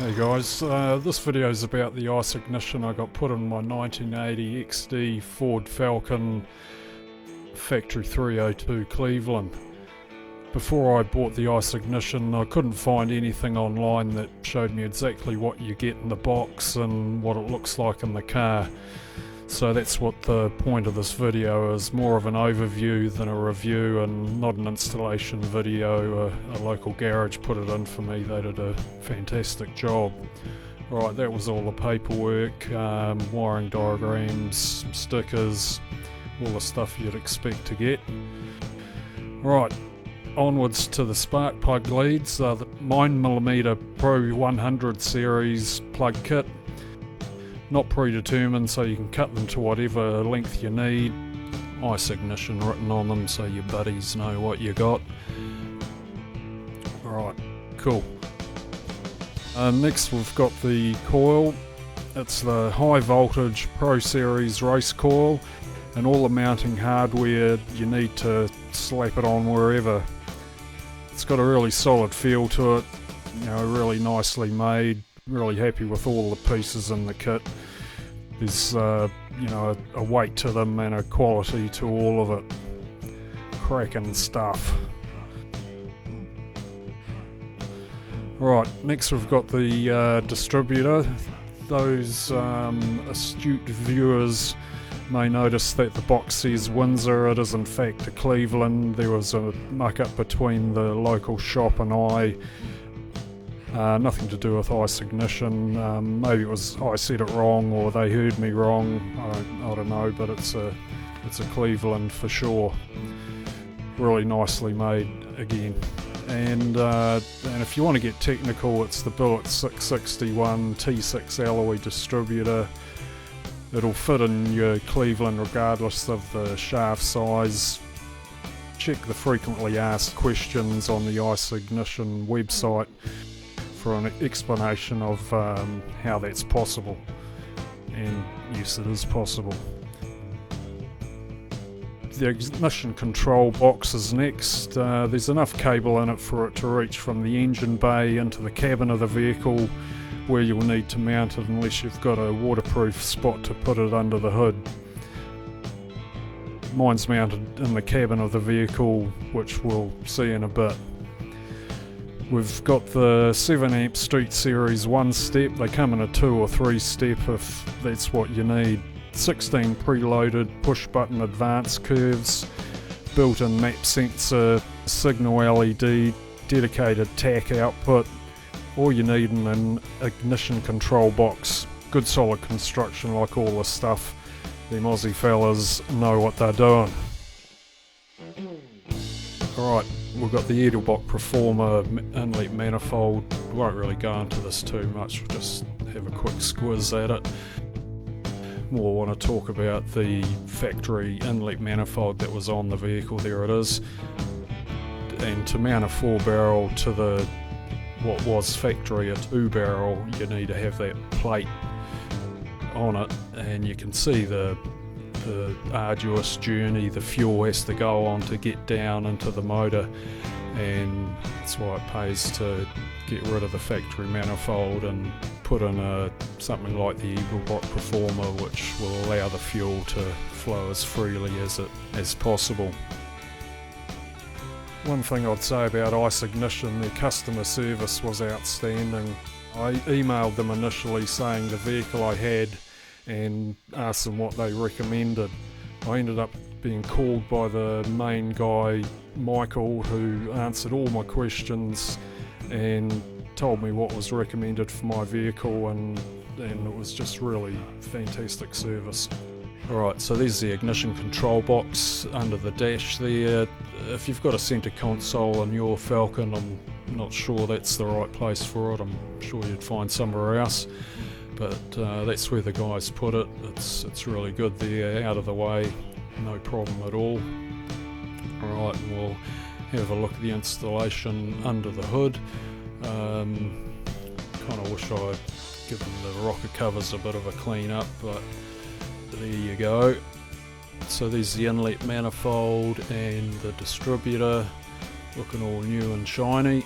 Hey guys, this video is about the ice ignition I got put in my 1980 XD Ford Falcon Factory 302 Cleveland. Before I bought the ice ignition, I couldn't find anything online that showed me exactly what you get in the box and what it looks like in the car. So that's what the point of this video is, more of an overview than a review and not an installation video. A local garage put it in for me. They did a fantastic job. Right, that was all the paperwork, wiring diagrams, stickers, all the stuff you'd expect to get. Right, onwards to the spark plug leads, the 9mm Pro 100 series plug kit. Not predetermined, so you can cut them to whatever length you need. Ice ignition written on them so your buddies know what you got. Alright, cool. Next we've got the coil. It's the high voltage Pro Series race coil, and all the mounting hardware you need to slap it on wherever. It's got a really solid feel to it, you know, really nicely made. Really happy with all the pieces in the kit. There's you know, a weight to them and a quality to all of it. Cracking stuff. Right, next we've got the distributor. Those astute viewers may notice that the box says Windsor. It is in fact a Cleveland. There was a muck up between the local shop and I. Nothing to do with ice ignition. Maybe it was I said it wrong or they heard me wrong. I don't know, but it's a Cleveland for sure. Really nicely made again. And if you want to get technical, it's the Billet 661 T6 alloy distributor. It'll fit in your Cleveland regardless of the shaft size. Check the frequently asked questions on the ice ignition website for an explanation of how that's possible, and yes, it is possible. The ignition control box is next. There's enough cable in it for it to reach from the engine bay into the cabin of the vehicle, where you'll need to mount it unless you've got a waterproof spot to put it under the hood. Mine's mounted in the cabin of the vehicle, which we'll see in a bit. We've got the 7A Street Series 1-step. They come in a 2 or 3-step if that's what you need. 16 preloaded push-button advance curves, built-in map sensor, signal LED, dedicated tack output. All you need in an ignition control box. Good solid construction like all this stuff. Them Aussie fellas know what they're doing. Alright, we've got the Edelbrock Performer inlet manifold. Won't really go into this too much, we'll just have a quick squiz at it. More want to talk about the factory inlet manifold that was on the vehicle. There it is. And to mount a 4-barrel to the what was factory a 2-barrel, you need to have that plate on it, and you can see the arduous journey the fuel has to go on to get down into the motor, and that's why it pays to get rid of the factory manifold and put in something like the Edelbrock Performer, which will allow the fuel to flow as freely as possible. One thing I'd say about ice ignition, their customer service was outstanding. I emailed them initially saying the vehicle I had and asked them what they recommended. I ended up being called by the main guy, Michael, who answered all my questions and told me what was recommended for my vehicle, and it was just really fantastic service. Alright, so there's the ignition control box under the dash there. If you've got a centre console in your Falcon, I'm not sure that's the right place for it. I'm sure you'd find somewhere else. But that's where the guys put it. It's really good there, out of the way, no problem at all. Alright, we'll have a look at the installation under the hood. Kind of wish I'd given the rocker covers a bit of a clean up, but there you go. So there's the inlet manifold and the distributor, looking all new and shiny.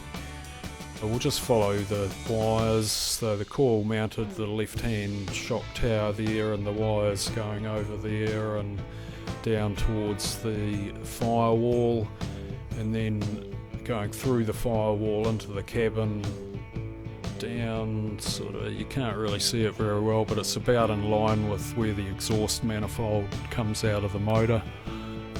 We'll just follow the wires. So the coil mounted the left-hand shock tower there, and the wires going over there and down towards the firewall, and then going through the firewall into the cabin, down sort of, you can't really see it very well, but it's about in line with where the exhaust manifold comes out of the motor.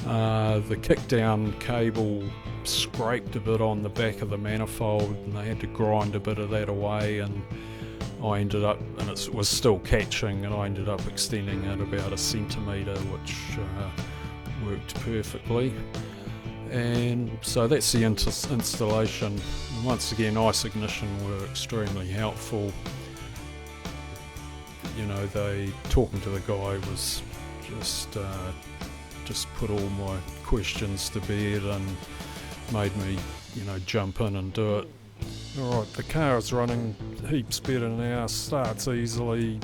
The kickdown cable scraped a bit on the back of the manifold, and they had to grind a bit of that away, and I ended up, and it was still catching, and I ended up extending it about 1 centimetre, which worked perfectly. And so that's the installation. And once again, ice ignition were extremely helpful. You know, talking to the guy was just put all my questions to bed and made me, you know, jump in and do it. Alright, the car is running heaps better now, starts easily.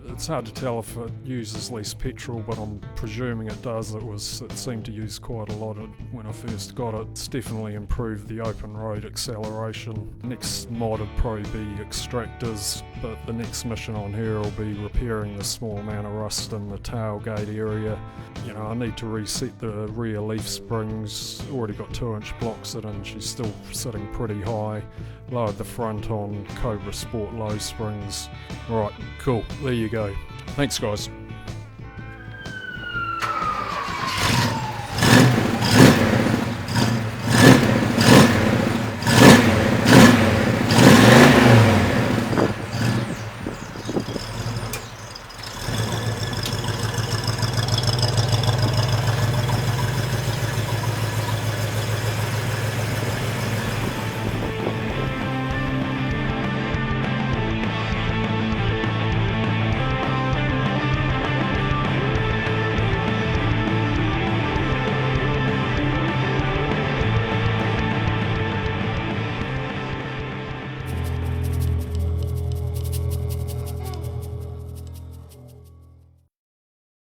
It's hard to tell if it uses less petrol, but I'm presuming it does. It seemed to use quite a lot when I first got it. It's definitely improved the open road acceleration. Next mod would probably be extractors, but the next mission on her will be repairing the small amount of rust in the tailgate area. You know, I need to reset the rear leaf springs. Already got 2-inch blocks in, and she's still sitting pretty high. Lowered the front on Cobra Sport low springs. Right, cool, there you go. Thanks guys.